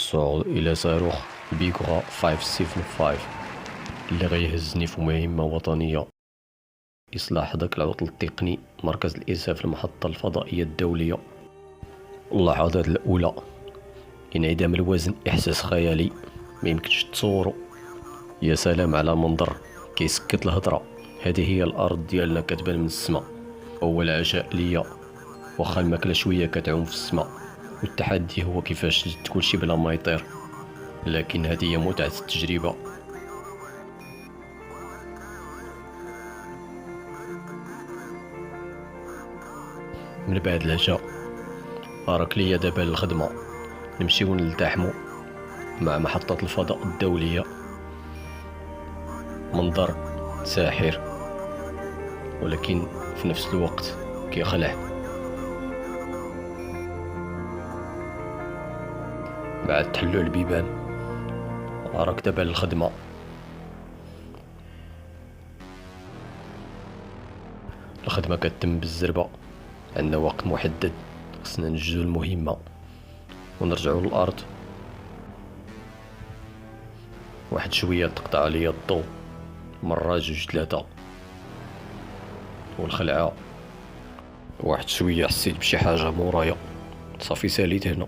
الصعود إلى صاروخ بيغرا 575 اللي غيهزني في مهمة وطنية إصلاح داك العطل التقني مركز الإسعاف المحطة الفضائية الدولية. اللحظات الأولى، انعدام الوزن إحساس خيالي ما يمكنش تصورو. يا سلام على منظر كيسكت الهضرة. هذه هي الأرض ديالنا كتبان من السما. أول عشاء ليا واخا الماكلة شوية كتعوم في السما، والتحدي هو كيفاش تزد كلشي بلا ما يطير. لكن هذه هي متعة التجربة. من بعد العشاء راك ليا دابا الخدمة، نمشيو نلتحمو مع محطة الفضاء الدولية. منظر ساحر ولكن في نفس الوقت كيخلع. بعد تحلو البيبان راك دابا للخدمة. الخدمة كتتم بالزربة، عندنا وقت محدد، خصنا ننجزو المهمة ونرجعو للأرض. واحد شوية تقطع عليا الضو، مرة جوج ثلاثة، والخلعة واحد شوية حسيت بشي حاجة مورايا، صافي ساليت هنا.